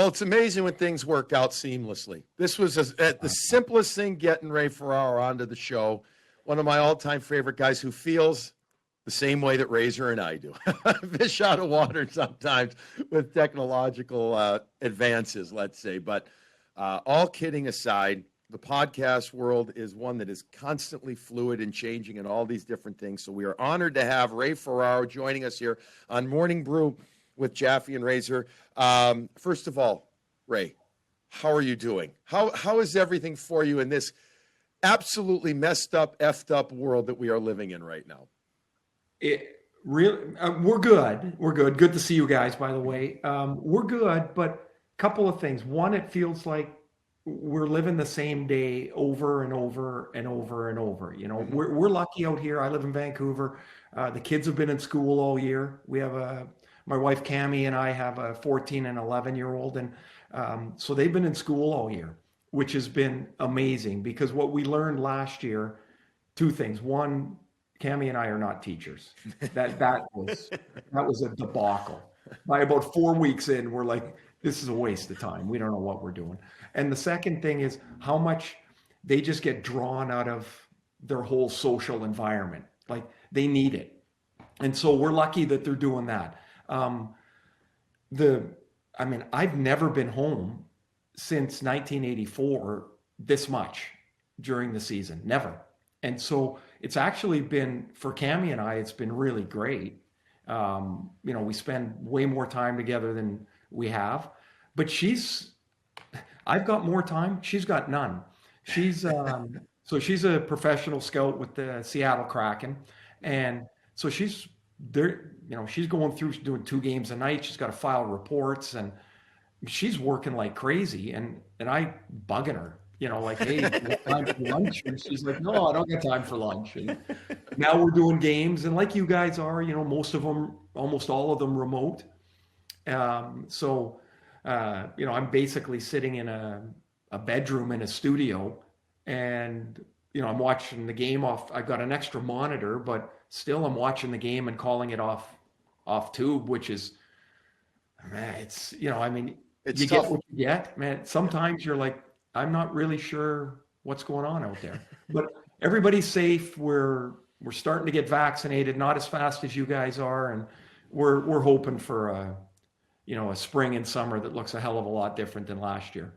Well, it's amazing when things work out seamlessly. This was the simplest thing, getting Ray Ferraro onto the show. One of my all-time favorite guys who feels the same way that Razor and I do. Fish out of water sometimes with technological advances, let's say. But all kidding aside, the podcast world is one that is constantly fluid and changing and all these different things. So we are honored to have Ray Ferraro joining us here on Morning Bru with Jaffe and Razor. First of all, Ray, how are you doing? How is everything for you in this absolutely messed up, effed up world that we are living in right now? We're good. We're good. Good to see you guys, by the way. We're good, but a couple of things. One, it feels like we're living the same day over and over and over and over. You know, we're lucky out here. I live in Vancouver. The kids have been in school all year. We have my wife Cammie and I have a 14 and 11-year-old, and so they've been in school all year, which has been amazing because what we learned last year, two things. One, Cammie and I are not teachers. That was a debacle. By about 4 weeks in, we're like, this is a waste of time. We don't know what we're doing. And the second thing is how much they just get drawn out of their whole social environment. Like they need it. And so we're lucky that they're doing that. I've never been home since 1984 this much during the season, never. And so it's actually been, for Cammie and I, it's been really great. We spend way more time together than we have, but I've got more time. She's got none. She's a professional scout with the Seattle Kraken. And so she's there, she's going through doing 2 games a night. She's got to file reports and she's working like crazy. And I bugging her, like, hey, you got time for lunch? And she's like, no, I don't get time for lunch. And now we're doing games. And like you guys are, most of them, almost all of them remote. I'm basically sitting in a bedroom in a studio and, I'm watching the game off. I've got an extra monitor, but still I'm watching the game and calling it off tube, which is, man, it's, it's you tough. get what you get, man. Sometimes you're like, I'm not really sure what's going on out there, but everybody's safe. We're starting to get vaccinated, not as fast as you guys are. And we're hoping for a spring and summer that looks a hell of a lot different than last year.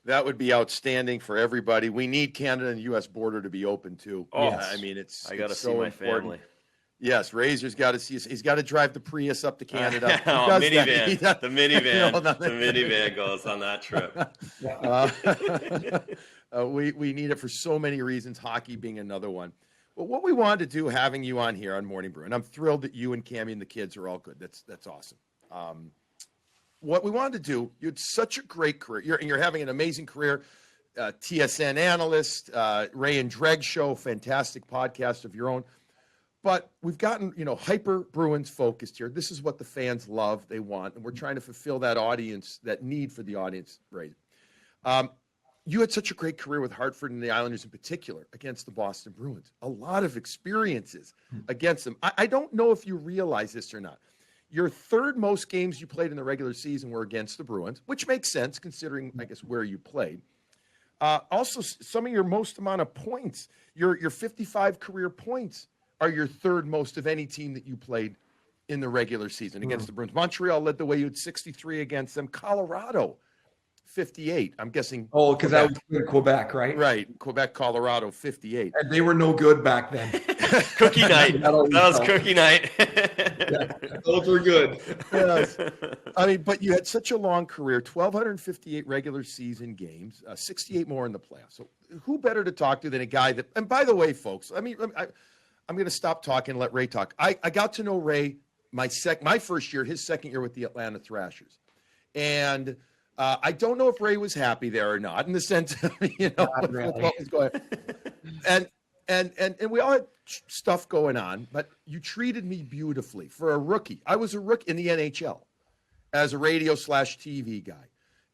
That would be outstanding for everybody. We need Canada and U.S. border to be open too. Oh, yes. I got to see so my important. family. Yes, Razor's got to see us. He's got to drive the Prius up to Canada. Minivan. The minivan. The minivan goes on that trip. We need it for so many reasons, hockey being another one. Well, what we wanted to do, having you on here on Morning Bru, and I'm thrilled that you and Cammie and the kids are all good. That's awesome. What we wanted to do, you had such a great career. You're having an amazing career. TSN analyst, Ray and Dreg show, fantastic podcast of your own. But we've gotten, hyper Bruins focused here. This is what the fans love, they want, and we're trying to fulfill that audience, that need for the audience, Ray. You had such a great career with Hartford and the Islanders in particular against the Boston Bruins. A lot of experiences against them. I don't know if you realize this or not. Your third most games you played in the regular season were against the Bruins, which makes sense considering, I guess, where you played. Also, some of your most amount of points, your 55 career points are your third most of any team that you played in the regular season against the Bruins. Montreal led the way. You had 63 against them. Colorado, 58. I'm guessing. Oh, because that was in Quebec, right? Right. Quebec, Colorado, 58. And they were no good back then. Cookie night. That was cookie night. Yeah, those were good. Yes. But you had such a long career, 1,258 regular season games, 68 more in the playoffs. So who better to talk to than a guy that, and by the way, folks, I'm going to stop talking and let Ray talk. I got to know Ray my first year, his second year with the Atlanta Thrashers. And I don't know if Ray was happy there or not in the sense of, with what was going on. And we all had stuff going on, but you treated me beautifully for a rookie. I was a rookie in the NHL as a radio/TV guy.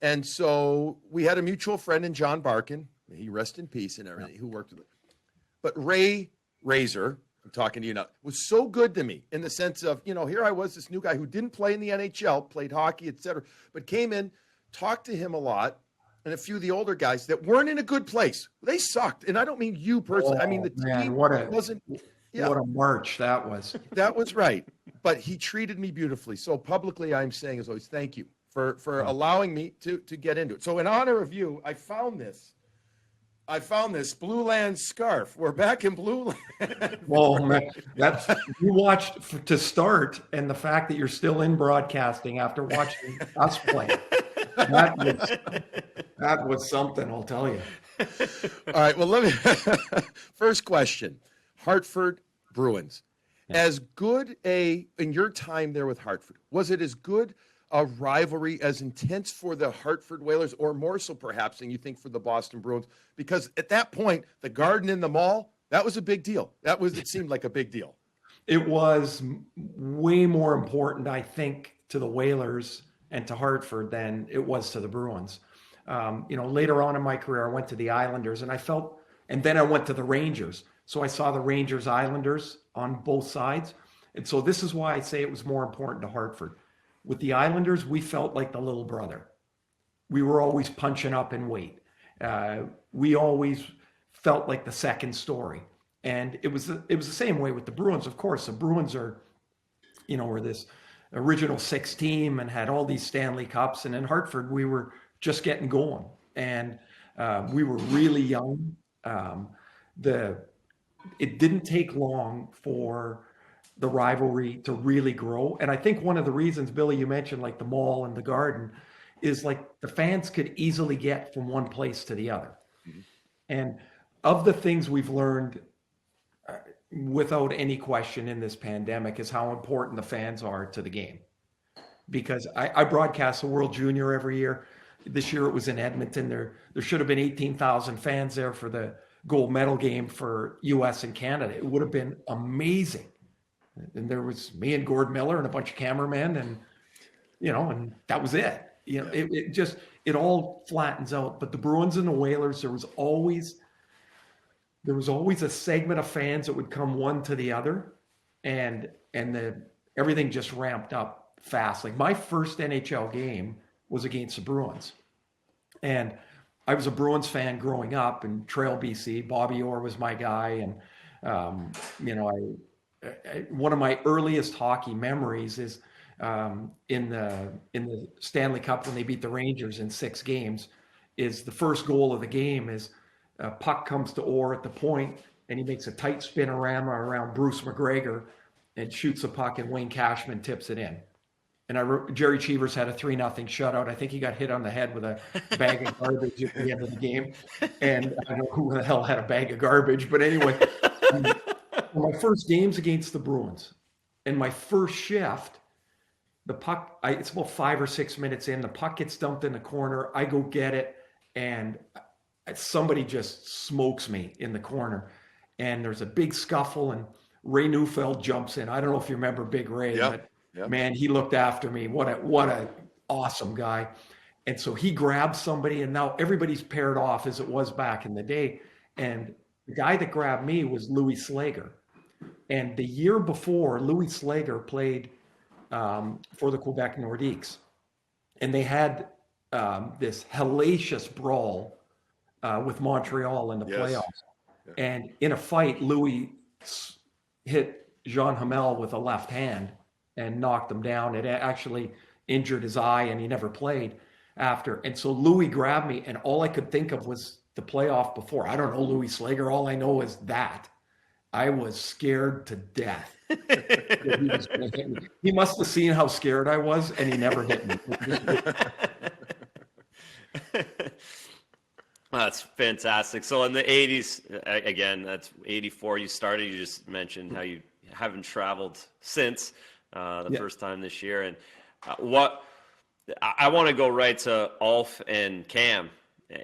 And so we had a mutual friend in John Barkin, may he rest in peace and everything, who worked with it. But Razor, talking to you now, was so good to me in the sense of, here I was, this new guy who didn't play in the NHL, played hockey, etc., but came in, talked to him a lot, and a few of the older guys that weren't in a good place. They sucked. And I don't mean you personally. I mean, the team wasn't. Yeah. What a march that was. That was right. But he treated me beautifully. So publicly, I'm saying as always, thank you for allowing me to get into it. So in honor of you, I found this Blue Land scarf. We're back in Blue Land. Oh man, you watched to start, and the fact that you're still in broadcasting after watching us play. That was something, I'll tell you. All right. Well, let me. First question: Hartford Bruins. Yeah. As good in your time there with Hartford, was it as good a rivalry, as intense for the Hartford Whalers, or more so perhaps than you think for the Boston Bruins? Because at that point, the Garden in the Mall, that was a big deal. It seemed like a big deal. It was way more important, I think, to the Whalers and to Hartford than it was to the Bruins. Later on in my career, I went to the Islanders, and then I went to the Rangers. So I saw the Rangers Islanders on both sides. And so this is why I say it was more important to Hartford. With the Islanders, we felt like the little brother. We were always punching up in weight. We always felt like the second story. And it was the same way with the Bruins. Of course, the Bruins were this original six team and had all these Stanley Cups. And in Hartford, we were just getting going. And we were really young. It didn't take long for the rivalry to really grow. And I think one of the reasons, Billy, you mentioned like the Mall and the Garden, is like the fans could easily get from one place to the other. Mm-hmm. And of the things we've learned without any question in this pandemic is how important the fans are to the game. Because I broadcast the World Junior every year. This year it was in Edmonton. There should have been 18,000 fans there for the gold medal game for US and Canada. It would have been amazing. And there was me and Gord Miller and a bunch of cameramen, and that was it. It all flattens out. But the Bruins and the Whalers, there was always a segment of fans that would come one to the other, and everything just ramped up fast. Like my first NHL game was against the Bruins, and I was a Bruins fan growing up in Trail, BC. Bobby Orr was my guy, and one of my earliest hockey memories is in the Stanley Cup when they beat the Rangers in 6 games. Is the first goal of the game is a puck comes to Orr at the point, and he makes a tight spinorama around Bruce McGregor and shoots the puck, and Wayne Cashman tips it in. And Jerry Cheevers had a 3-0 shutout. I think he got hit on the head with a bag of garbage at the end of the game. And I don't know who the hell had a bag of garbage. But anyway, my first game's against the Bruins. And my first shift, the puck, it's about 5 or 6 minutes in. The puck gets dumped in the corner. I go get it. And somebody just smokes me in the corner. And there's a big scuffle. And Ray Neufeld jumps in. I don't know if you remember Big Ray. Yep. But man, he looked after me. What a awesome guy. And so he grabbed somebody, and now everybody's paired off as it was back in the day. And the guy that grabbed me was Louis Slager. And the year before, Louis Slager played for the Quebec Nordiques. And they had this hellacious brawl with Montreal in the playoffs. Yeah. And in a fight, Louis hit Jean Hamel with a left hand and knocked him down. It actually injured his eye, and he never played after. And so Louis grabbed me, and all I could think of was the playoff before. I don't know Louis Slager. All I know is that. I was scared to death. He must have seen how scared I was, and he never hit me. That's fantastic. So in the 80s, again, that's 84 you started. You just mentioned how you haven't traveled since. First time this year. And I want to go right to Ulf and Cam.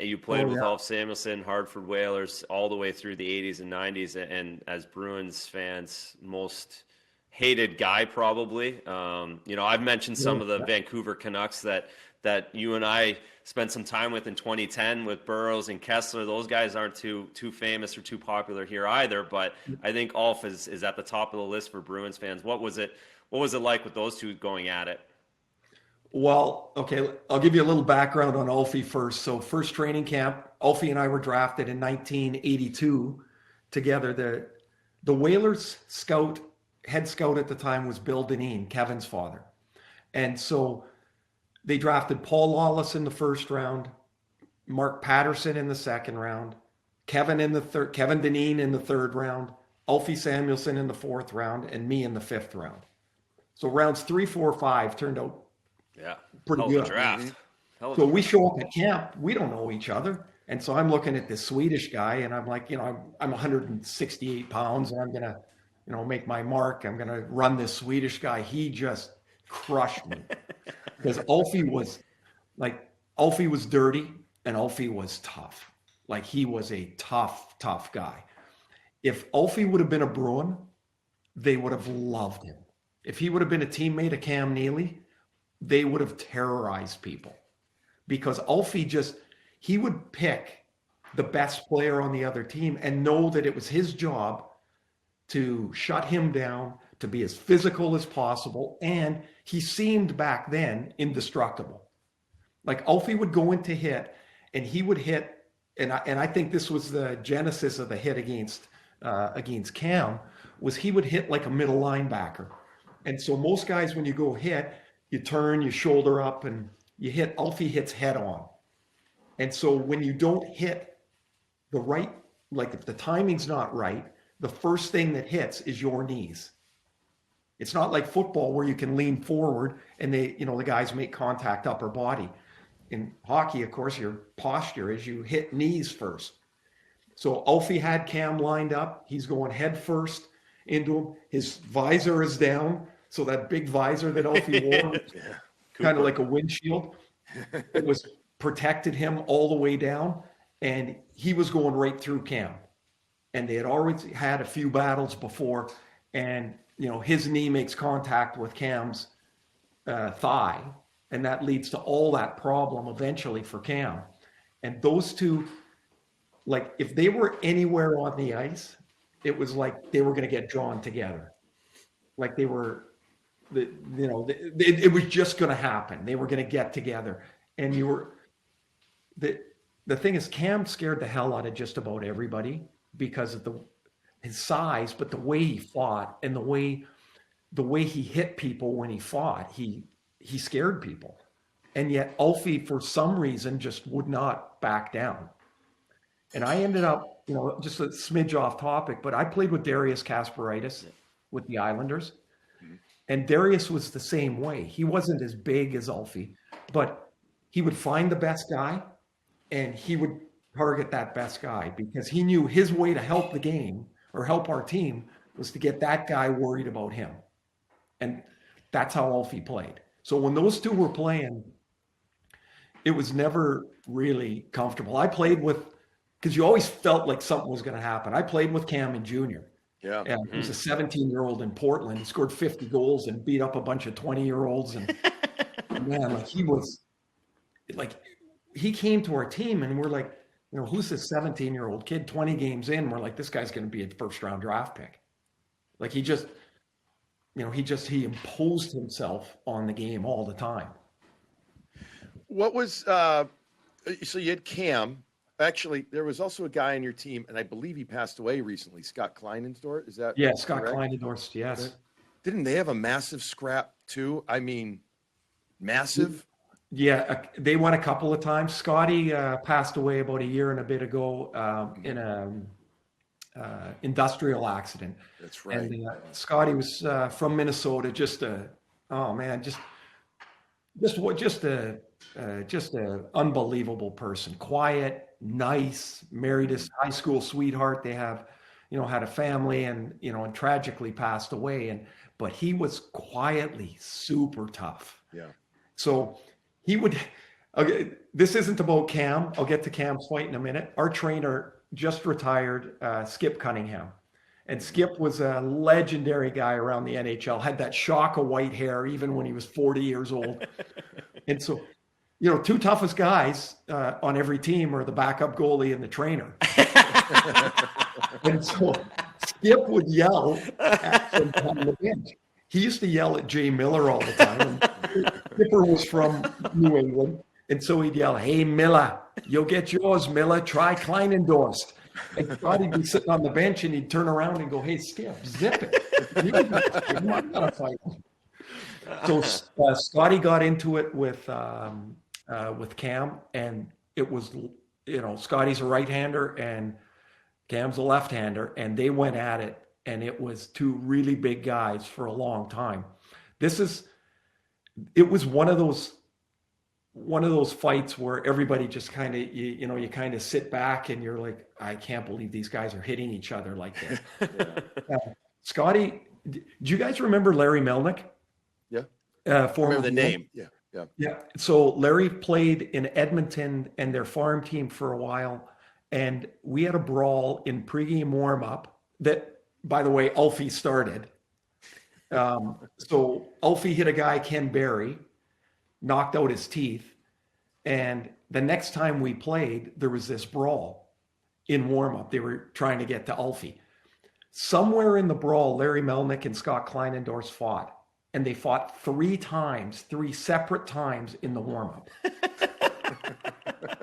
You played with Ulf Samuelsson, Hartford Whalers, all the way through the 80s and 90s. And as Bruins fans, most hated guy probably. I've mentioned some of the Vancouver Canucks that that you and I spent some time with in 2010 with Burroughs and Kessler. Those guys aren't too famous or too popular here either, but I think Ulf is at the top of the list for Bruins fans. What was it like with those two going at it? Well, okay, I'll give you a little background on Ulfie first. So first training camp, Ulfie and I were drafted in 1982 together. The Whalers head scout at the time was Bill Dineen, Kevin's father. And so they drafted Paul Lawless in the first round, Mark Patterson in the second round, Kevin Dineen in the third round, Ulfie Samuelsson in the fourth round, and me in the fifth round. So rounds 3, 4, 5 turned out pretty good. Draft. So we show up at camp, we don't know each other. And so I'm looking at this Swedish guy and I'm like, I'm 168 pounds and I'm going to, make my mark. I'm going to run this Swedish guy. He just crushed me because Ulfie was dirty and Ulfie was tough. Like he was a tough guy. If Ulfie would have been a Bruin, they would have loved him. If he would have been a teammate of Cam Neely, they would have terrorized people because Ulfie he would pick the best player on the other team and know that it was his job to shut him down, to be as physical as possible. And he seemed back then indestructible. Like Ulfie would go into hit and he would hit. And I think this was the genesis of the hit against Cam was he would hit like a middle linebacker. And so most guys, when you go hit, you turn, you shoulder up and you hit. Ulfie hits head on. And so when you don't hit the right, like if the timing's not right, the first thing that hits is your knees. It's not like football where you can lean forward and the guys make contact upper body. In hockey, of course, your posture is you hit knees first. So Ulfie had Cam lined up. He's going head first into him. His visor is down. So that big visor that Ulfie wore, kind of like a windshield, it was protected him all the way down. And he was going right through Cam. And they had already had a few battles before. And, his knee makes contact with Cam's thigh. And that leads to all that problem eventually for Cam. And those two, like if they were anywhere on the ice, it was like they were going to get drawn together. Like they were, it was just going to happen. They were going to get together. And the thing is, Cam scared the hell out of just about everybody because of his size, but the way he fought and the way he hit people when he fought, he scared people. And yet Ulfie, for some reason, just would not back down. And I ended up, just a smidge off topic, but I played with Darius Kasparaitis with the Islanders. And Darius was the same way. He wasn't as big as Ulfie, but he would find the best guy and he would target that best guy because he knew his way to help the game or help our team was to get that guy worried about him. And that's how Ulfie played. So when those two were playing, it was never really comfortable. I played with, because you always felt like something was going to happen. I played with Cam in junior. Yeah. He was a 17-year-old in Portland. He scored 50 goals and beat up a bunch of 20-year-olds. And man, like he came to our team and we're like, who's this 17-year-old kid, 20 games in? We're like, this guy's going to be a first-round draft pick. Like he imposed himself on the game all the time. What was, so you had Cam. Actually, there was also a guy on your team, and I believe he passed away recently, Scott Kleinendorf. Is that Scott Kleinendorf, yes. Didn't they have a massive scrap too? I mean, massive? Yeah, they won a couple of times. Scotty passed away about a year and a bit ago in a industrial accident. That's right. And Scotty was from Minnesota, just a unbelievable person. Quiet, nice, married his high school sweetheart. They have, had a family and tragically passed away. But he was quietly super tough. Yeah. So he would, okay, this isn't about Cam. I'll get to Cam's fight in a minute. Our trainer just retired, Skip Cunningham. And Skip was a legendary guy around the NHL, had that shock of white hair even when he was 40 years old. And so two toughest guys on every team are the backup goalie and the trainer. And so Skip would yell at him on the bench. He used to yell at Jay Miller all the time. Skipper was from New England. And so he'd yell, "Hey, Miller, you'll get yours, Miller. Try Kleinendorst." And Scotty'd be sitting on the bench and he'd turn around and go, "Hey, Skip, zip it. I'm not going to fight." So Scotty got into it with Cam, and it was, Scotty's a right-hander and Cam's a left-hander, and they went at it, and it was two really big guys for a long time. It was one of those fights where everybody just kind of, you kind of sit back and you're like, I can't believe these guys are hitting each other like this. Scotty, do you guys remember Larry Melnick? Yeah. Remember the name. Yeah. Yeah. So Larry played in Edmonton and their farm team for a while. And we had a brawl in pregame warm-up that, by the way, Alfie started. So Alfie hit a guy, Ken Berry, knocked out his teeth. And the next time we played, there was this brawl in warm-up. They were trying to get to Alfie. Somewhere in the brawl, Larry Melnick and Scott Kleinendorst fought. And they fought 3 separate times in the warm-up.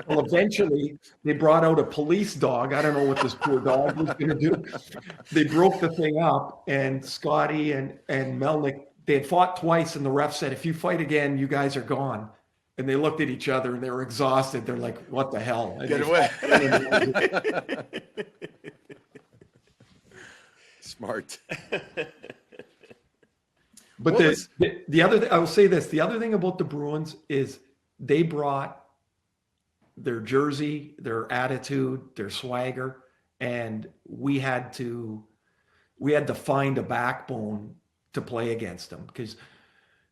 Well, eventually, they brought out a police dog. I don't know what this poor dog was going to do. They broke the thing up, and Scotty and Melnick, they had fought twice, and the ref said, "If you fight again, you guys are gone." And they looked at each other, and they were exhausted. They're like, "What the hell?" And Get away. Smart. But the other, I will say this, the other thing about the Bruins is they brought their jersey, their attitude, their swagger, and we had to find a backbone to play against them, because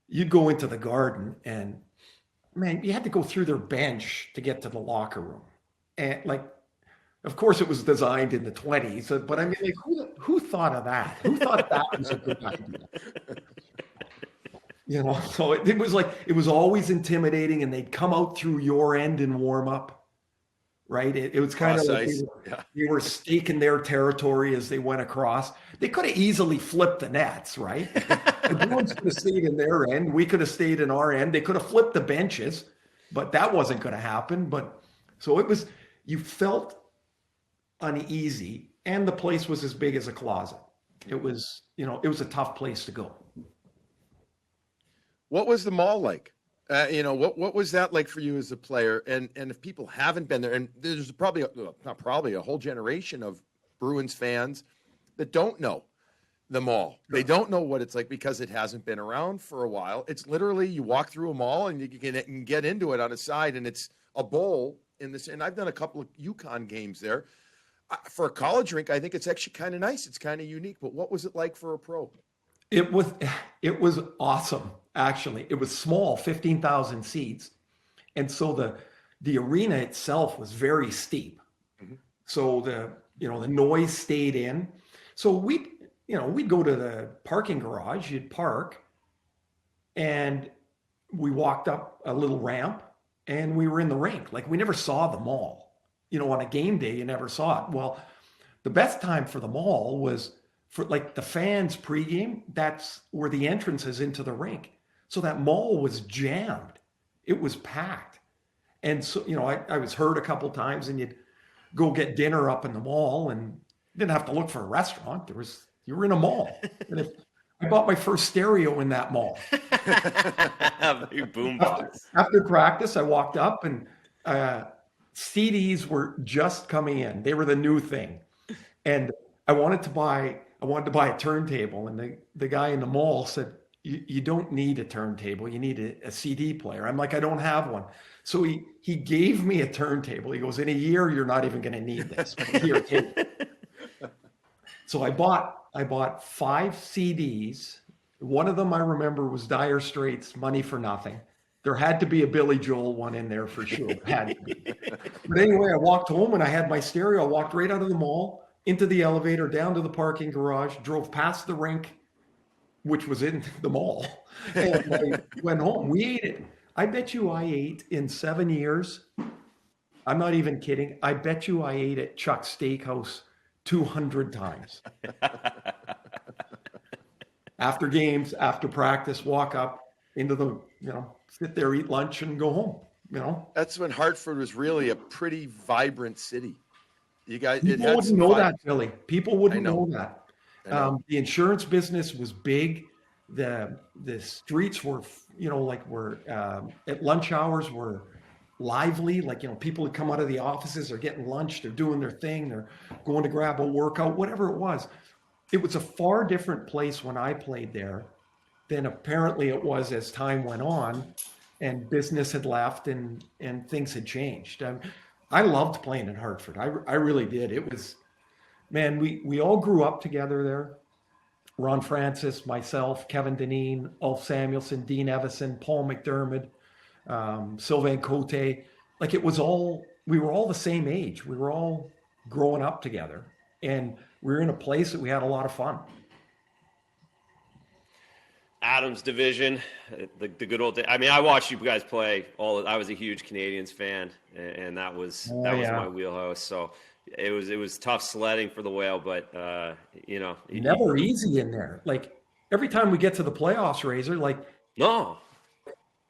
you'd go into the Garden and, man, you had to go through their bench to get to the locker room. And of course it was designed in the 20s, but I mean, who thought of that? Who thought that was a good idea? So it was always intimidating, and they'd come out through your end in warm up, right? It was kind of like they were staking their territory as they went across. They could have easily flipped the nets, right? The Bruins could have stayed in their end. We could have stayed in our end. They could have flipped the benches, but that wasn't going to happen. But so you felt uneasy, and the place was as big as a closet. It was a tough place to go. What was the mall like? What was that like for you as a player? And if people haven't been there, and there's probably a whole generation of Bruins fans that don't know the mall. They don't know what it's like because it hasn't been around for a while. It's literally, you walk through a mall and you can get into it on a side, and it's a bowl in this. And I've done a couple of UConn games there. For a college rink, I think it's actually kind of nice. It's kind of unique. But what was it like for a pro? It was awesome. Actually, it was small, 15,000 seats. And so the arena itself was very steep. Mm-hmm. So the noise stayed in. So we'd go to the parking garage, you'd park, and we walked up a little ramp and we were in the rink. Like, we never saw the mall. On a game day, you never saw it. Well, the best time for the mall was for the fans pregame. That's where the entrance is into the rink. So that mall was jammed. It was packed. And so, I was hurt a couple times, and you'd go get dinner up in the mall and didn't have to look for a restaurant. You were in a mall. And I bought my first stereo in that mall. Big boombox. After practice, I walked up, and CDs were just coming in. They were the new thing. And I wanted to buy a turntable, and the guy in the mall said, you don't need a turntable. You need a CD player. I'm like, I don't have one. So he gave me a turntable. He goes, in a year, you're not even going to need this. But here, take it. So I bought 5 CDs. One of them I remember was Dire Straits' Money for Nothing. There had to be a Billy Joel one in there for sure. It had to be. But anyway, I walked home and I had my stereo. I walked right out of the mall, into the elevator, down to the parking garage, drove past the rink, which was in the mall, and I went home. We ate it. I bet you I ate in 7 years. I'm not even kidding. I bet you I ate at Chuck's Steakhouse 200 times. After games, after practice, walk up into the, sit there, eat lunch, and go home. That's when Hartford was really a pretty vibrant city. You guys, People wouldn't know that, Billy. People wouldn't know that. The insurance business was big. The streets were, at lunch hours were lively. Like, people would come out of the offices, they're getting lunch, they're doing their thing, they're going to grab a workout, whatever it was. It was a far different place when I played there than apparently it was as time went on and business had left and things had changed. I loved playing in Hartford. I really did. It was, man, we all grew up together there. Ron Francis, myself, Kevin Dineen, Ulf Samuelson, Dean Evison, Paul McDermott, Sylvain Cote. Like, it was we were all the same age. We were all growing up together. And we were in a place that we had a lot of fun. Adams division, the good old day. I mean, I watched you guys play I was a huge Canadians fan, and that was my wheelhouse. So it was tough sledding for the Whale, but never easy in there. Like, every time we get to the playoffs, Razor, like, no,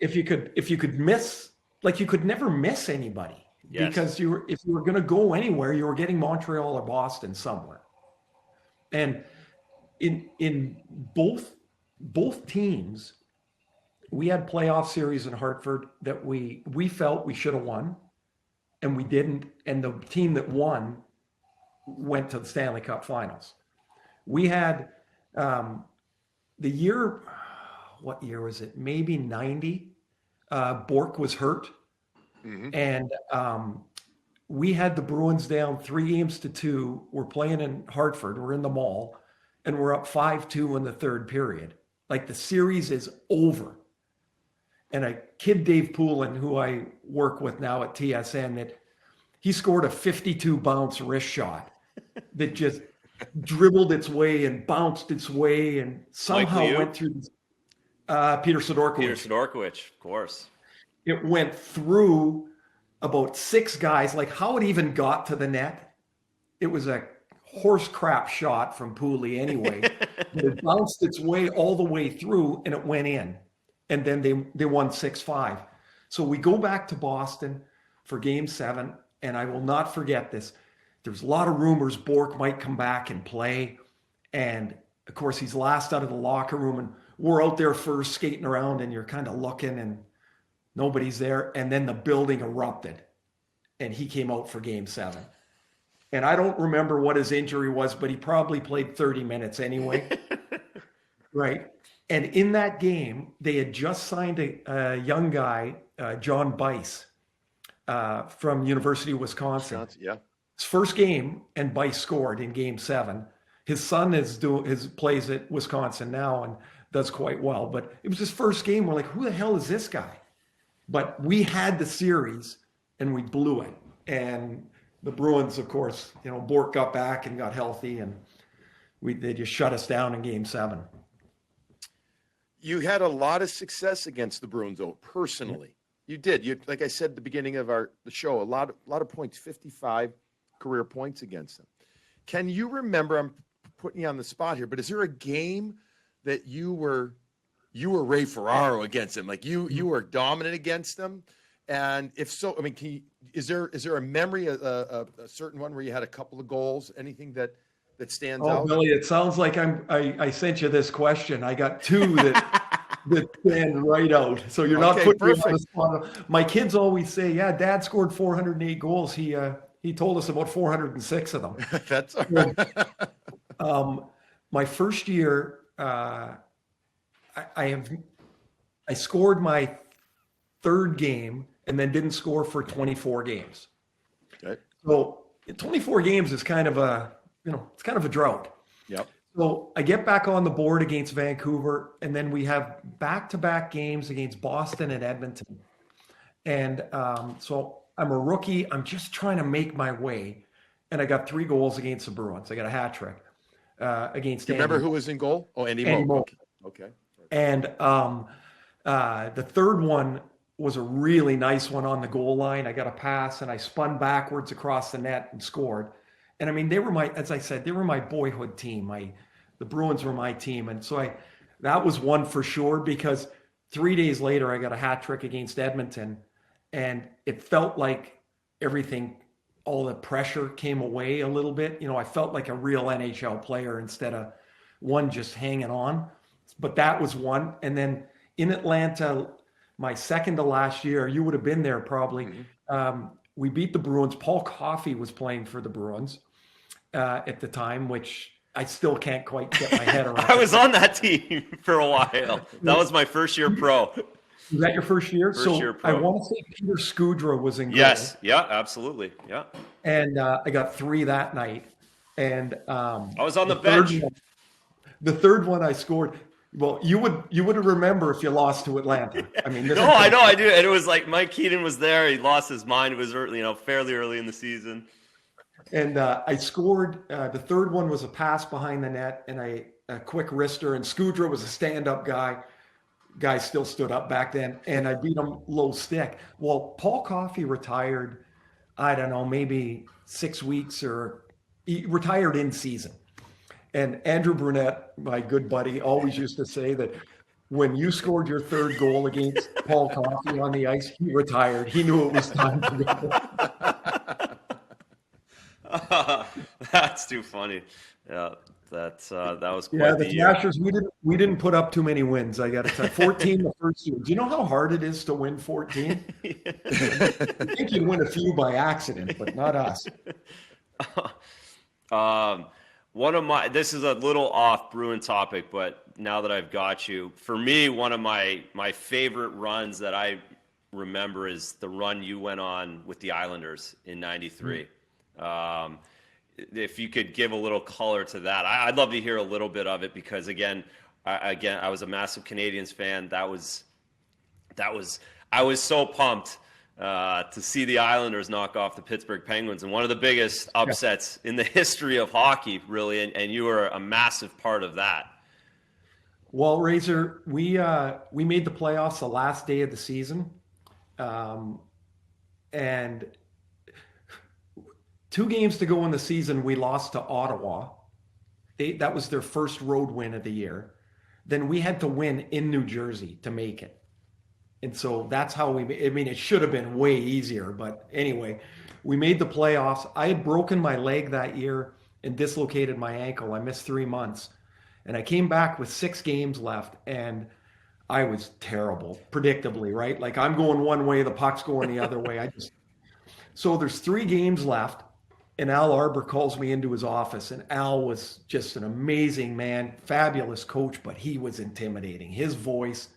if you could miss, like, you could never miss anybody. Yes. Because if you were going to go anywhere, you were getting Montreal or Boston somewhere. And in both teams, we had playoff series in Hartford that we felt we should have won, and we didn't. And the team that won went to the Stanley Cup Finals. We had the year, what year was it? Maybe 90. Bork was hurt. Mm-hmm. And we had the Bruins down 3-2. We're playing in Hartford. We're in the mall, and we're up 5-2 in the third period. Like, the series is over. And a kid, Dave Poulin, who I work with now at TSN, that he scored a 52 bounce wrist shot that just dribbled its way and bounced its way and somehow went through Peter Sidorkiewicz. Peter Sidorkiewicz, of course. It went through about 6 guys. Like, how it even got to the net, it was a horse crap shot from Pooley anyway. It bounced its way all the way through, and it went in. And then they won 6-5. So we go back to Boston for Game 7, and I will not forget this. There's a lot of rumors Bork might come back and play. And, of course, he's last out of the locker room, and we're out there first skating around, and you're kind of looking, and nobody's there. And then the building erupted, and he came out for Game 7. And I don't remember what his injury was, but he probably played 30 minutes anyway. Right. And in that game, they had just signed a young guy, John Bice, from University of Wisconsin. Yeah. His first game, and Bice scored in Game 7. His son plays at Wisconsin now and does quite well. But it was his first game. We're like, who the hell is this guy? But we had the series, and we blew it. And the Bruins, of course, Bork got back and got healthy, and they just shut us down in Game 7. You had a lot of success against the Bruins, though, personally. Yeah. You did. Like I said at the beginning of the show, a lot of points, 55 career points against them. Can you remember? I'm putting you on the spot here, but is there a game that you were Ray Ferraro against them? Like, you were dominant against them? And if so, I mean, is there a memory, a certain one where you had a couple of goals, anything that stands out? Oh, Billy, it sounds like I sent you this question. I got 2 that stand right out. So you're not putting me on the spot. My kids always say, yeah, Dad scored 408 goals. He told us about 406 of them. That's all right. My first year, I scored my 3rd game and then didn't score for 24 games. Okay. So 24 games is kind of it's kind of a drought. Yep. So I get back on the board against Vancouver, and then we have back-to-back games against Boston and Edmonton. And so I'm a rookie. I'm just trying to make my way. And I got 3 goals against the Bruins. I got a hat trick against Do you remember who was in goal? Oh, Andy Moe. Okay. And the 3rd one, was a really nice one on the goal line. I got a pass and I spun backwards across the net and scored. And I mean, they were as I said, they were my boyhood team. The Bruins were my team. And so that was one for sure, because 3 days later, I got a hat trick against Edmonton, and it felt like everything, all the pressure came away a little bit. You know, I felt like a real NHL player instead of one just hanging on. But that was one. And then in Atlanta, my second to last year, you would have been there probably. Mm-hmm. We beat the Bruins. Paul Coffey was playing for the Bruins at the time, which I still can't quite get my head around. I was on that team for a while. That was my first year pro. Was that your first year? First year pro. I want to say Peter Skudra was in goal. Yes. Yeah, absolutely. Yeah. And I got 3 that night. And I was on the bench. The third one I scored. Well, you would remember if you lost to Atlanta. I mean, no, I know I do. And it was like Mike Keaton was there. He lost his mind. It was early, fairly early in the season. And I scored. The third one was a pass behind the net and a quick wrister. And Skudra was a stand-up guy. Guy still stood up back then. And I beat him low stick. Well, Paul Coffey retired, I don't know, maybe 6 weeks, or he retired in season. And Andrew Brunette, my good buddy, always used to say that when you scored your third goal against Paul Coffey on the ice, he retired. He knew it was time to go. That's too funny. Yeah, that was quite the Smashers. We didn't put up too many wins. I got to tell you, 14 the first year. Do you know how hard it is to win 14? I think you win a few by accident, but not us. This is a little off Bruin topic, but now that I've got you, for me, one of my favorite runs that I remember is the run you went on with the Islanders in '93. Mm-hmm. If you could give a little color to that, I'd love to hear a little bit of it, because I was a massive Canadiens fan. I was so pumped to see the Islanders knock off the Pittsburgh Penguins, and one of the biggest upsets in the history of hockey, really, and you were a massive part of that. Well, Razor, we made the playoffs the last day of the season, and 2 games to go in the season, we lost to Ottawa. That was their first road win of the year. Then we had to win in New Jersey to make it. And so that's how it should have been way easier. But anyway, we made the playoffs. I had broken my leg that year and dislocated my ankle. I missed 3 months. And I came back with 6 games left, and I was terrible, predictably, right? Like, I'm going one way, the puck's going the other way. So there's 3 games left, and Al Arbor calls me into his office. And Al was just an amazing man, fabulous coach, but he was intimidating. His voice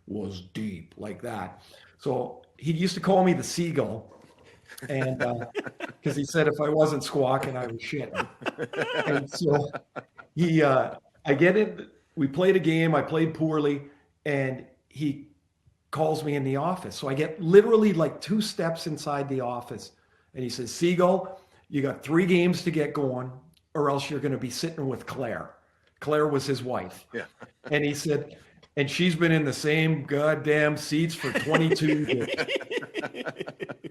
was deep like that. So he used to call me the Seagull, and because he said if I wasn't squawking, I was shitting. And so I get it. We played a game. I played poorly, and he calls me in the office. So I get literally like 2 steps inside the office, and he says, "Seagull, you got 3 games to get going, or else you're going to be sitting with Claire." Claire was his wife. Yeah. And he said, and she's been in the same goddamn seats for 22 years.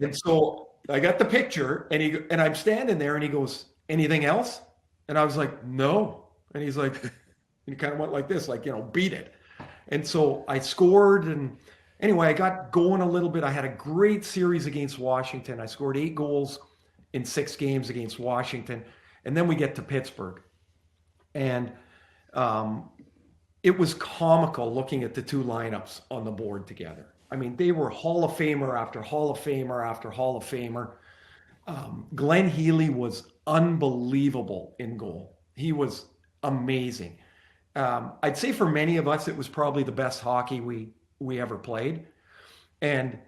And so I got the picture, and I'm standing there, and he goes, "Anything else?" And I was like, "No." And he's like, he kind of went like this, like, beat it. And so I scored, and anyway, I got going a little bit. I had a great series against Washington. I scored 8 goals in 6 games against Washington. And then we get to Pittsburgh. And it was comical looking at the 2 lineups on the board together. I mean, they were Hall of Famer after Hall of Famer after Hall of Famer. Glenn Healy was unbelievable in goal. He was amazing. I'd say for many of us, it was probably the best hockey we ever played. And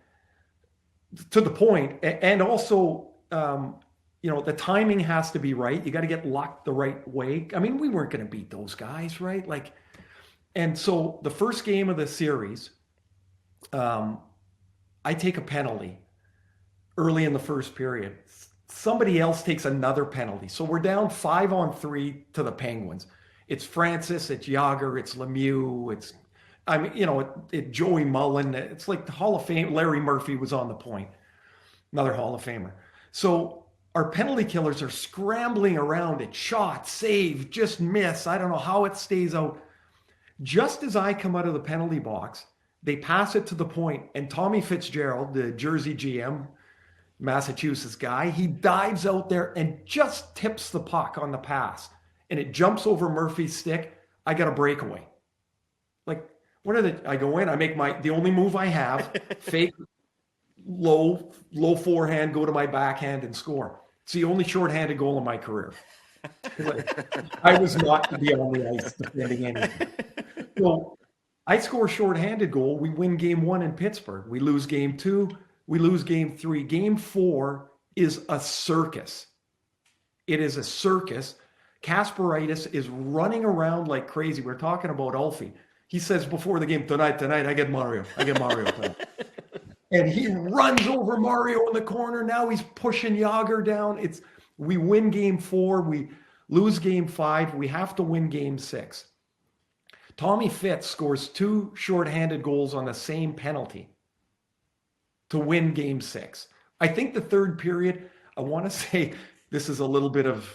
to the point, and also, the timing has to be right. You got to get locked the right way. I mean, we weren't going to beat those guys, right? And so the first game of the series, I take a penalty early in the first period. Somebody else takes another penalty. So we're down 5-on-3 to the Penguins. It's Francis, it's Yager, it's Lemieux, it's I mean, Joey Mullen, it's like the Hall of Fame. Larry Murphy was on the point, another Hall of Famer. So our penalty killers are scrambling around it, shot, save, just miss. I don't know how it stays out. Just as I come out of the penalty box, they pass it to the point, and Tommy Fitzgerald, the Jersey GM, Massachusetts guy, he dives out there and just tips the puck on the pass, and it jumps over Murphy's stick. I got a breakaway. Like, I go in, I make the only move I have, fake low forehand, go to my backhand and score. It's the only shorthanded goal in my career. I was not to be on the ice defending anything. So I score a shorthanded goal. We win game 1 in Pittsburgh. We lose game 2. We lose game 3. Game 4 is a circus. It is a circus. Kasperitis is running around like crazy. We're talking about Alfie. He says before the game, tonight, I get Mario. Tonight. And he runs over Mario in the corner. Now he's pushing Yager down. We win game 4. We lose game 5. We have to win game 6. Tommy Fitz scores 2 shorthanded goals on the same penalty to win game 6. I think the third period, I want to say this is a little bit of,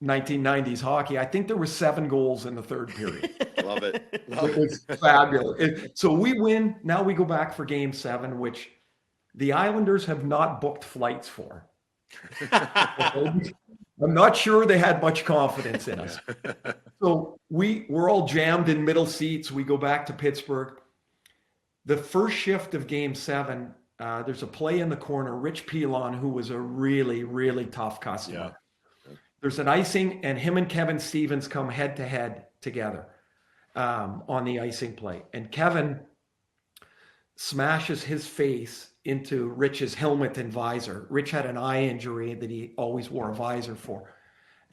1990s hockey. I think there were 7 goals in the third period. Love it. It was fabulous. So we win. Now we go back for game 7, which the Islanders have not booked flights for. I'm not sure they had much confidence in us. So we're all jammed in middle seats. We go back to Pittsburgh. The first shift of game 7, there's a play in the corner. Rich Pilon, who was a really, really tough customer. Yeah. There's an icing, and him and Kevin Stevens come head-to-head together on the icing play. And Kevin smashes his face into Rich's helmet and visor. Rich had an eye injury that he always wore a visor for.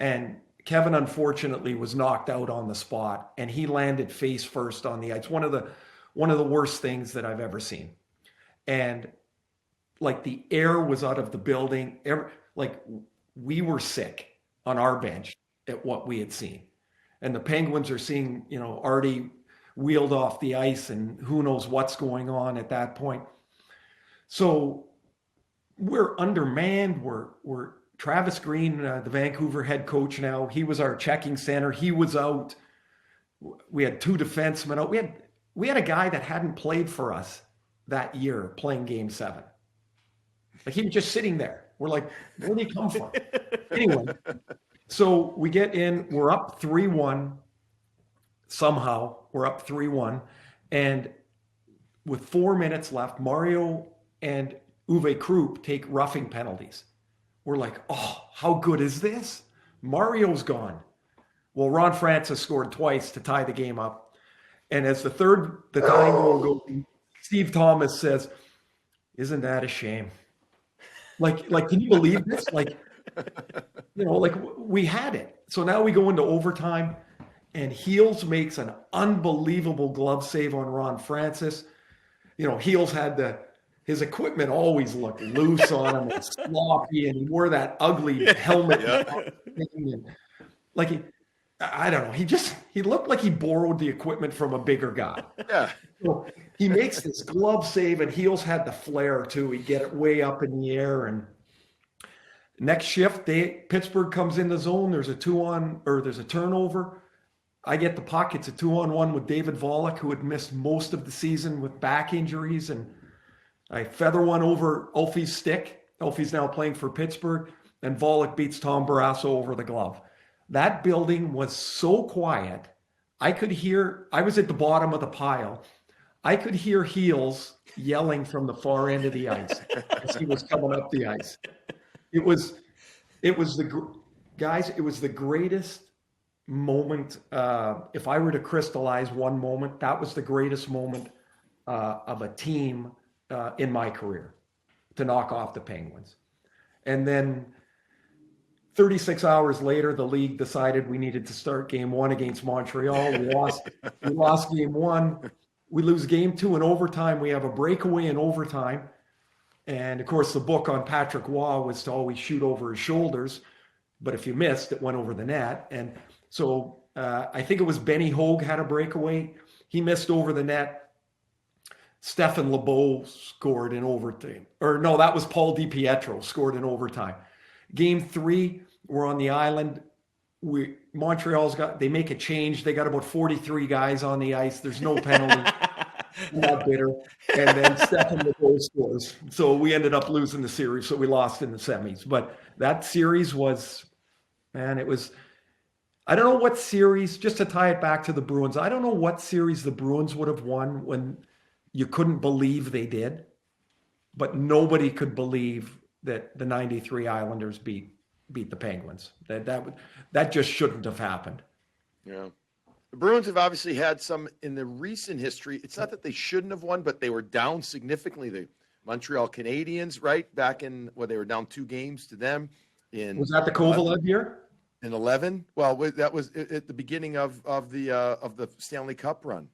And Kevin, unfortunately, was knocked out on the spot, and he landed face first on the ice. One of the worst things that I've ever seen. And like the air was out of the building. We were sick on our bench at what we had seen. And the Penguins are seeing, Artie wheeled off the ice, and who knows what's going on at that point. So we're undermanned. We're Travis Green, the Vancouver head coach now. He was our checking center. He was out. We had 2 defensemen out. We had a guy that hadn't played for us that year playing game 7. Like, he was just sitting there. We're like, where did he come from? Anyway, so we get in. We're up 3-1. Somehow we're up 3-1. And with 4 minutes left, Mario and Uwe Krupp take roughing penalties. We're like, oh, how good is this? Mario's gone. Well, Ron Francis scored twice to tie the game up. And as the tying goal goes, Steve Thomas says, isn't that a shame? Like, can you believe this? We had it. So now we go into overtime, and Heels makes an unbelievable glove save on Ron Francis. Heels had his equipment always looked loose on him and sloppy, and he wore that ugly helmet. Yeah. I don't know. He looked like he borrowed the equipment from a bigger guy. Yeah. So he makes this glove save, and Heels had the flair too. He'd get it way up in the air. And next shift, Pittsburgh comes in the zone. There's a turnover. I get the puck. It's a 2-on-1 with David Volek, who had missed most of the season with back injuries, and I feather one over Alfie's stick. Alfie's now playing for Pittsburgh, and Volek beats Tom Barrasso over the glove. That building was so quiet. I was at the bottom of the pile. I could hear Heels yelling from the far end of the ice as he was coming up the ice. It was the greatest moment. If I were to crystallize one moment, that was the greatest moment of a team in my career, to knock off the Penguins. And then 36 hours later, the league decided we needed to start game 1 against Montreal. We lost game 1. We lose game 2 in overtime. We have a breakaway in overtime. And of course, the book on Patrick Waugh was to always shoot over his shoulders. But if you missed, it went over the net. And so I think it was Benny Hogue had a breakaway. He missed over the net. Stefan Lebeau scored in overtime. Or no, that was Paul DiPietro scored in overtime. Game 3, we're on the island. They make a change. They got about 43 guys on the ice. There's no penalty. I'm not bitter. And then Stefan Lebeau scores. So we ended up losing the series. So we lost in the semis. But that series was, man, it was, I don't know what series, just to tie it back to the Bruins, I don't know what series the Bruins would have won when you couldn't believe they did. But nobody could believe that the 93 Islanders beat the Penguins. That just shouldn't have happened. Yeah. The Bruins have obviously had some in the recent history. It's not that they shouldn't have won, but they were down significantly. The Montreal Canadiens, right, back in they were down 2 games to them. Was that the Kovalev year? In 11? Well, that was at the beginning of the Stanley Cup run.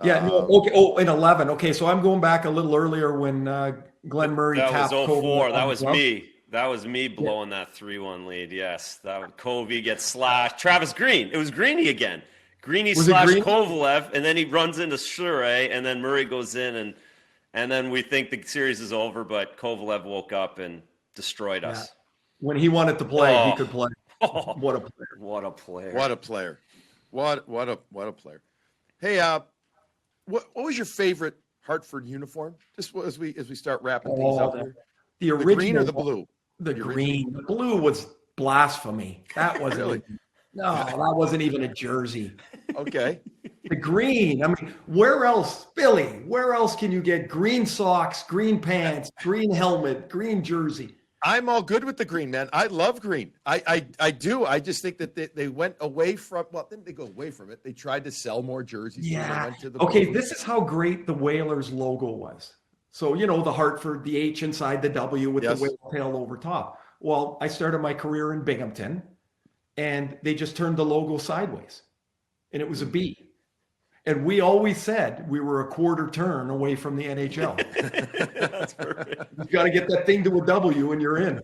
Yeah. No, okay. Oh, in 11. Okay, so I'm going back a little earlier when Glenn Murray tapped That was 04. Kovalev. That was me. That was me blowing that 3-1 lead. Yes, that Covey gets slashed. Travis Green. It was Greeny again. Greeny slashed Kovalev, and then he runs into Shure, and then Murray goes in, and then we think the series is over, but Kovalev woke up and destroyed us. Yeah. When he wanted to play, he could play. What a player! What a player! What a player! What a player! Hey, what was your favorite Hartford uniform? Just as we start wrapping things up here. The original, green or the blue? The green. The blue was blasphemy. That wasn't. Really? No, that wasn't even a jersey. Okay. The green. I mean, where else, Billy? Where else can you get green socks, green pants, green helmet, green jersey? I'm all good with the green, man. I love green. I do. I just think that they went away from. Well, didn't they go away from it? They tried to sell more jerseys. Yeah. So Okay. This is how great the Whalers logo was. So, the Hartford, the H inside the W with the whale tail over top. Well, I started my career in Binghamton, and they just turned the logo sideways, and it was a B. And we always said we were a quarter turn away from the NHL. That's perfect. You got to get that thing to a W, and you're in.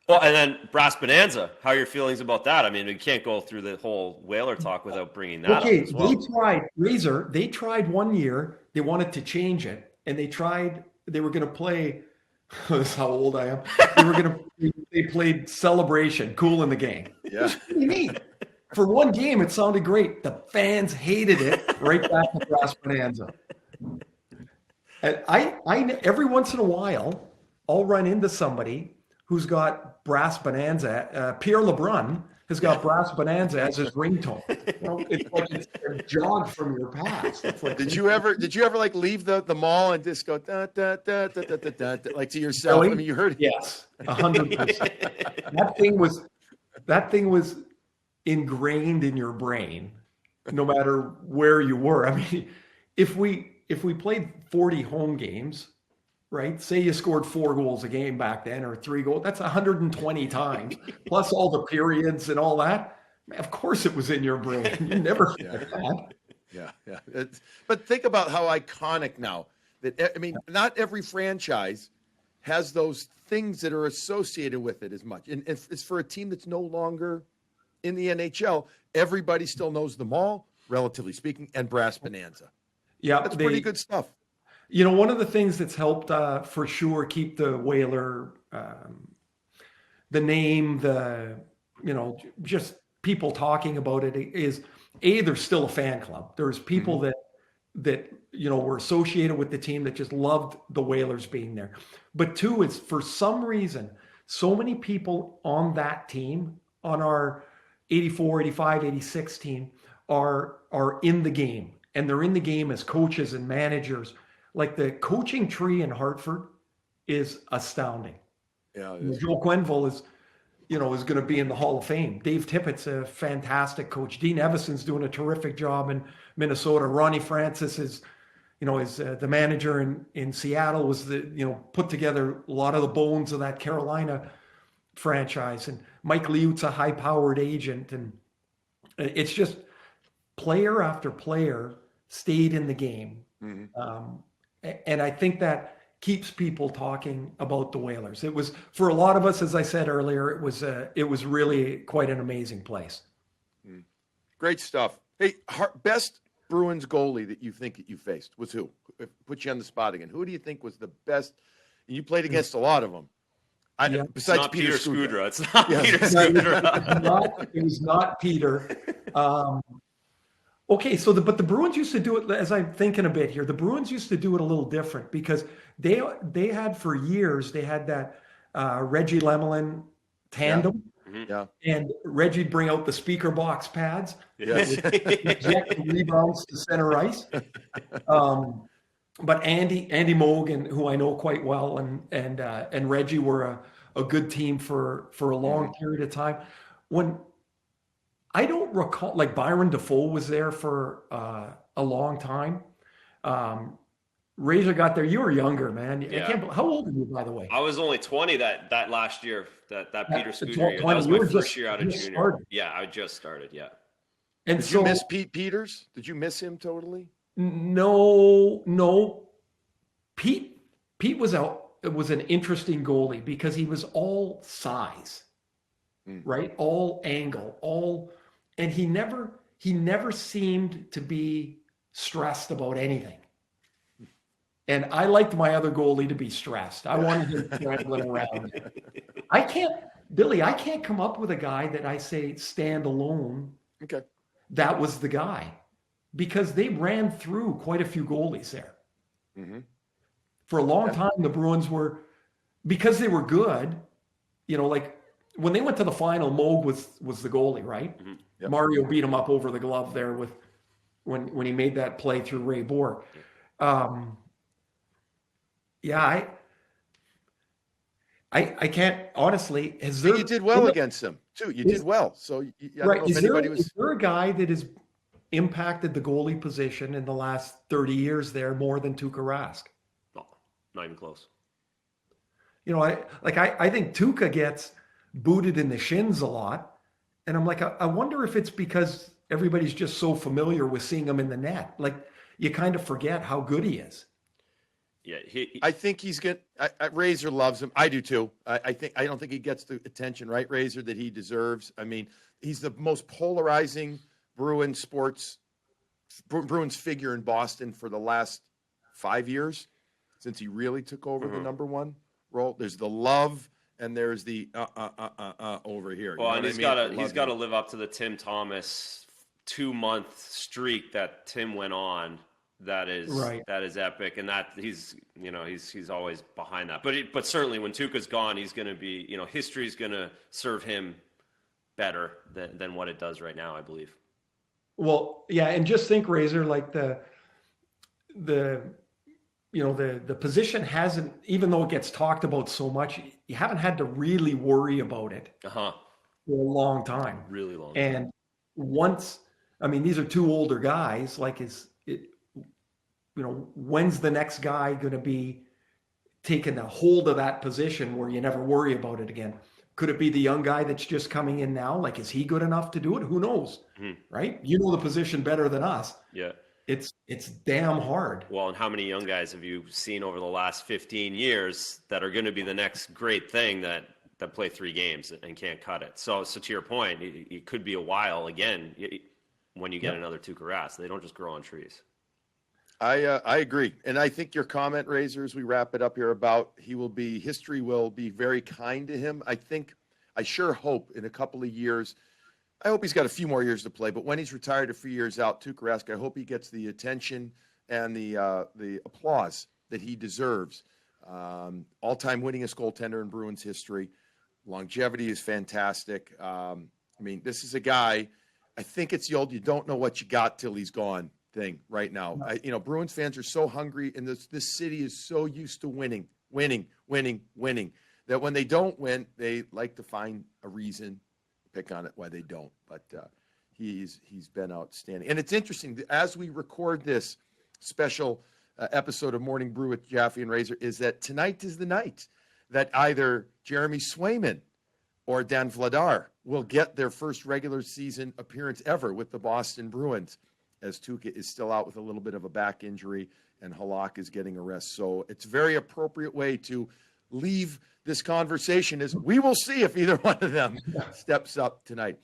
Well, and then Brass Bonanza. How are your feelings about that? I mean, we can't go through the whole Whaler talk without bringing that up as well. They tried Razor. They tried one year. They wanted to change it. And they were going to play, this is how old I am. They played Celebration, Cool in the Game. Yeah. What do you mean? For one game, it sounded great. The fans hated it. Right back to Brass Bonanza. And I every once in a while, I'll run into somebody who's got Brass Bonanza. Pierre LeBrun has got Brass Bonanza as his ringtone. It's like it's a jog from your past. Like, did you ever like leave the mall and just go da, da, da, da, da, da, da, da, like to yourself? Really? I mean, you heard it. Yes, 100%. That thing was ingrained in your brain, no matter where you were. I mean, if we played 40 home games, right? Say you scored 4 goals a game back then, or 3 goals. That's 120 times, plus all the periods and all that. Of course, it was in your brain. You never forget that. Yeah. But think about how iconic now that. I mean, not every franchise has those things that are associated with it as much. And if it's for a team that's no longer in the NHL, everybody still knows them all, relatively speaking, and Brass Bonanza. Yeah, that's pretty good stuff. One of the things that's helped for sure keep the Whaler, the name, just people talking about it is there's still a fan club. There's people that were associated with the team that just loved the Whalers being there. But 2 is for some reason, so many people on that team, on our 84, 85, 86 team are in the game, and they're in the game as coaches and managers. Like the coaching tree in Hartford is astounding. Yeah, Joe Quenneville is going to be in the Hall of Fame. Dave Tippett's a fantastic coach. Dean Evason's doing a terrific job in Minnesota. Ronnie Francis is the manager in Seattle. Was put together a lot of the bones of that Carolina franchise. And Mike Liut's a high-powered agent, and it's just player after player stayed in the game. Mm-hmm. And I think that keeps people talking about the Whalers. It was, for a lot of us, as I said earlier, it was really quite an amazing place. Great stuff. Hey, best Bruins goalie that you think that you faced was who? Put you on the spot again. Who do you think was the best? You played against a lot of them. It's Besides not Peter Scudra. Scudra. It's not Peter Scudra. It was not Peter. Okay, so but the Bruins used to do it, as I'm thinking a bit here, the Bruins used to do it a little different because they had for years, they had that Reggie Lemelin tandem. Yeah. And Reggie'd bring out the speaker box pads. Yes. Eject rebounds to center ice. But Andy Mogan, who I know quite well, and Reggie were a good team for a long period of time. When I don't recall, like Byron Defoe was there for a long time. Razor got there. You were younger, man. Yeah. How old are you, by the way? I was only 20 that last year, that Peter Scudra year. That was my first year out of junior. Started. Yeah, I just started, yeah. And Did you miss Pete Peters? Did you miss him totally? No. Pete was an interesting goalie because he was all size, right? All angle, and he never seemed to be stressed about anything. And I liked my other goalie to be stressed. I wanted him scrambling around. I can't come up with a guy that I say stand alone. Okay. That was the guy. Because they ran through quite a few goalies there. Mm-hmm. For a long time, the Bruins were, because they were good, like when they went to the final, Moog was the goalie, right? Mm-hmm. Yep. Mario beat him up over the glove there when he made that play through Ray Borg. I can't honestly. You did well against them too. You did well. So I don't know if anybody was. Is there a guy that has impacted the goalie position in the last 30 years there more than Tuukka Rask? No, not even close. I think Tuukka gets booted in the shins a lot, and I'm like, I wonder if it's because everybody's just so familiar with seeing him in the net. Like you kind of forget how good he is. Yeah, I think he's good. Razor loves him. I do too. I don't think he gets the attention, right, Razor, that he deserves. I mean, he's the most polarizing Bruins figure in Boston for the last 5 years since he really took over the number one role. There's the love and there's the over here. Well, and he's got to live up to the Tim Thomas 2-month streak that Tim went on. That is right. That is epic, and that he's always behind that. But certainly when Tuukka's gone, he's going to be, history's going to serve him better than what it does right now, I believe. Well, yeah, and just think, Razor, like the position hasn't, even though it gets talked about so much, you haven't had to really worry about it for a long time. Really long. And once, these are two older guys. Like, when's the next guy going to be taking a hold of that position where you never worry about it again? Could it be the young guy that's just coming in now? Like, is he good enough to do it? Who knows? Right? You know the position better than us. Yeah. It's damn hard. Well, and how many young guys have you seen over the last 15 years that are going to be the next great thing that play 3 games and can't cut it? So to your point, it could be a while again when you get another Tuukka Rask. They don't just grow on trees. I agree. And I think your comment, Razor, as we wrap it up here about history will be very kind to him. I sure hope in a couple of years, I hope he's got a few more years to play, but when he's retired a few years out, Tuukka Rask, I hope he gets the attention and the applause that he deserves. All-time winningest goaltender in Bruins history. Longevity is fantastic. This is a guy, I think it's the old, you don't know what you got till he's gone thing right now. Bruins fans are so hungry, and this city is so used to winning, that when they don't win, they like to find a reason, pick on it why they don't. But he's been outstanding. And it's interesting, as we record this special episode of Morning Brew with Jaffe and Razor, is that tonight is the night that either Jeremy Swayman or Dan Vladar will get their first regular season appearance ever with the Boston Bruins, as Tuukka is still out with a little bit of a back injury and Halak is getting a rest. So it's a very appropriate way to leave this conversation, is we will see if either one of them steps up tonight.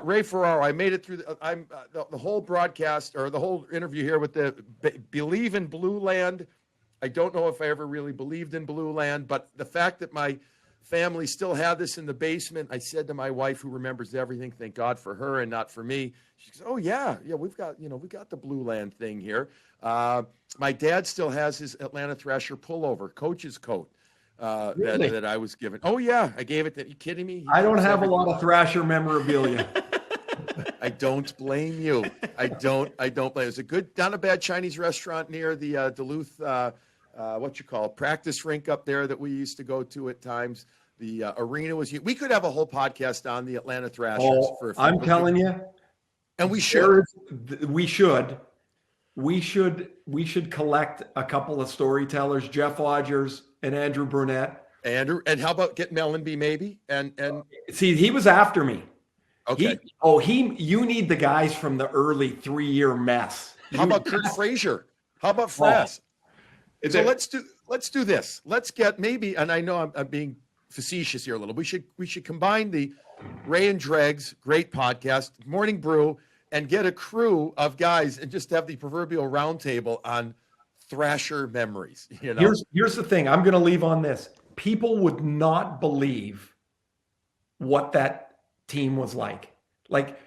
Ray Ferraro, I made it through the whole broadcast or the whole interview here with the believe in Blue Land. I don't know if I ever really believed in Blue Land, but the fact that my family still had this in the basement, I said to my wife, who remembers everything, thank God for her and not for me. She goes, "Oh yeah, we've got the Blue Land thing here." My dad still has his Atlanta Thrasher pullover, coach's coat Really? that I was given. Oh yeah, I gave it. Are you kidding me? I don't have a lot of Thrasher memorabilia. I don't blame you. I don't blame you. It's a good, not a bad Chinese restaurant near the Duluth, practice rink up there that we used to go to at times. The arena was, we could have a whole podcast on the Atlanta Thrashers. I'm telling you. And we should. We should collect a couple of storytellers, Jeff Odgers and Andrew Brunette. And how about get Mellenby maybe? And see, he was after me. Okay. You need the guys from the early 3-year mess. How about Kurt Frazier? How about Frass? So let's do this. Let's get maybe, and I know I'm being facetious here a little. We should combine the Ray and Dregs great podcast, Morning Brew, and get a crew of guys and just have the proverbial roundtable on Thrasher memories. Here's the thing. I'm going to leave on this. People would not believe what that team was like. Like,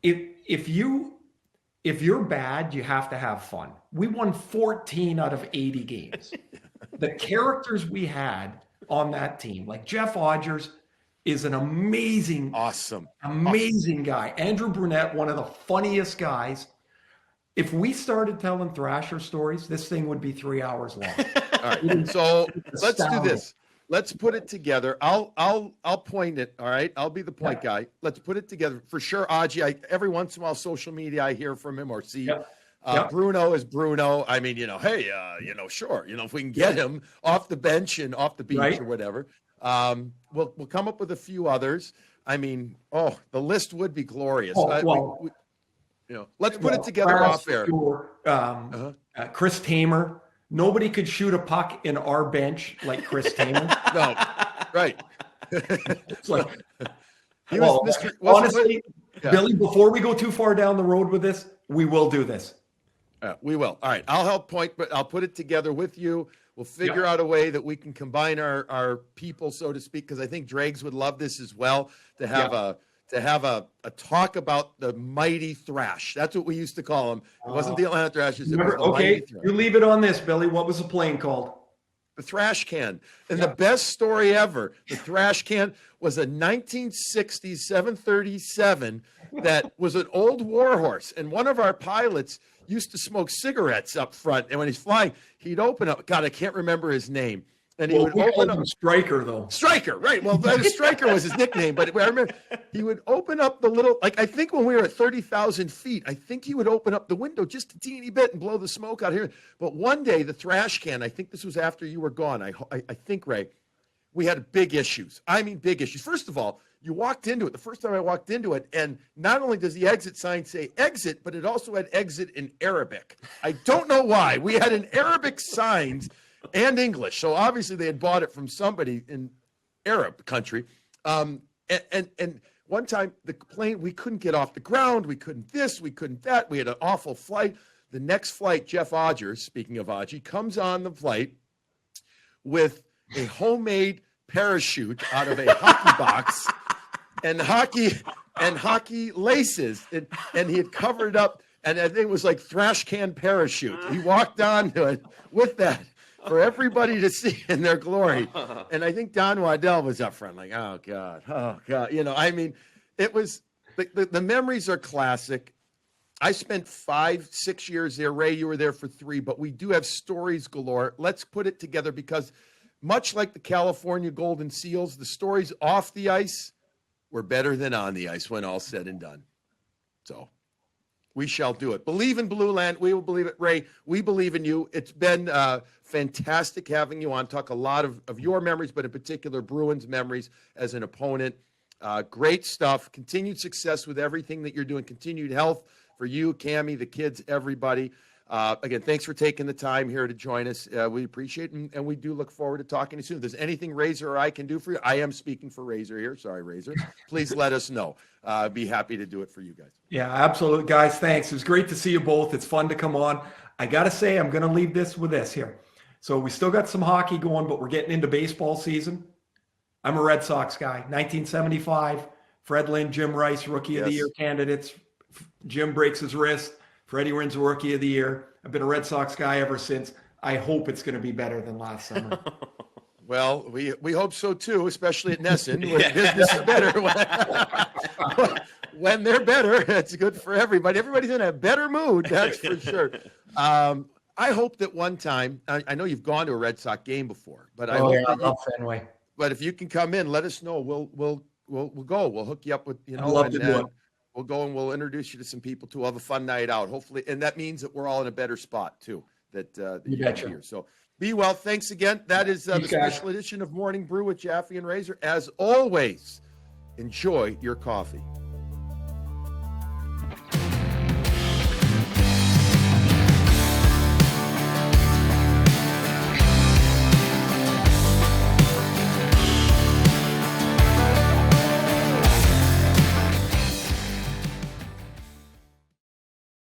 if you're bad, you have to have fun. We won 14 out of 80 games. The characters we had on that team, like Jeff Odgers is an amazing guy. Andrew Brunette, one of the funniest guys. If we started telling Thrasher stories, this thing would be 3 hours long. All right. So let's do this. Let's put it together. I'll point it. All right. I'll be the point guy. Let's put it together for sure. Aji, every once in a while, social media, I hear from him or see. Bruno is Bruno. I mean, hey, sure. If we can get him off the bench and off the beach or whatever, we'll come up with a few others. I mean, the list would be glorious. Let's put it together off air. Chris Tamer. Nobody could shoot a puck in our bench like Chris Tamer. No, right. It's like, honestly, Billy, before we go too far down the road with this, we will do this. We will. All right. I'll help point, but I'll put it together with you. We'll figure out a way that we can combine our people, so to speak, because I think Dregs would love this as well, to have a talk about the mighty Thrash. That's what we used to call them. It wasn't the Atlanta Thrashers. You leave it on this, Billy. What was the plane called? The Thrash Can. And the best story ever, the Thrash Can, was a 1960s 737 that was an old warhorse. And one of our pilots used to smoke cigarettes up front. And when he's flying, he'd open up. God, I can't remember his name. And he would open up Striker, though. Striker, right? Well, Striker was his nickname, but I remember he would open up the little. Like, I think when we were at 30,000 feet, I think he would open up the window just a teeny bit and blow the smoke out here. But one day, the Thrash Can. I think this was after you were gone. I think, Ray, we had big issues. I mean, big issues. First of all, you walked into it. The first time I walked into it, and not only does the exit sign say exit, but it also had exit in Arabic. I don't know why. We had an Arabic sign and English. So obviously they had bought it from somebody in Arab country. And one time the plane, we couldn't get off the ground. We couldn't this, we couldn't that. We had an awful flight. The next flight, Jeff Odgers, speaking of Aji, comes on the flight with a homemade parachute out of a hockey box and hockey laces. And he had covered up, and I think it was like Thrash Can parachute. He walked onto it with that for everybody to see in their glory. And I think Don Waddell was up front, like, oh God. I mean, it was, the memories are classic. I spent 5-6 years there. Ray, you were there for 3, but we do have stories galore. Let's put it together, because much like the California Golden Seals, the stories off the ice were better than on the ice when all said and done. So we shall do it. Believe in Blue Land. We will believe it. Ray, we believe in you. It's been fantastic having you on. Talk a lot of your memories, but in particular, Bruins memories as an opponent. Great stuff. Continued success with everything that you're doing. Continued health for you, Cammie, the kids, everybody. Again, thanks for taking the time here to join us. We appreciate it, and we do look forward to talking to you soon. If there's anything Razor or I can do for you, I am speaking for Razor here. Sorry, Razor. Please let us know. Be happy to do it for you guys. Yeah, absolutely. Guys, thanks. It was great to see you both. It's fun to come on. I got to say, I'm going to leave this with this here. So we still got some hockey going, but we're getting into baseball season. I'm a Red Sox guy. 1975, Fred Lynn, Jim Rice, Rookie of the Year candidates. Jim breaks his wrist. Freddie wins Rookie of the Year. I've been a Red Sox guy ever since. I hope it's going to be better than last summer. Well, we hope so too, especially at Nesson, where business is better. When they're better, it's good for everybody. Everybody's in a better mood, that's for sure. I hope that one time, I know you've gone to a Red Sox game before, but I love Fenway. But if you can come in, let us know. We'll go. We'll hook you up with I'd love to do it. We'll go and we'll introduce you to some people too. We'll have a fun night out, hopefully, and that means that we're all in a better spot too. That you got here. So be well. Thanks again. That is the special edition of Morning Brew with Jaffe and Razor. As always, enjoy your coffee.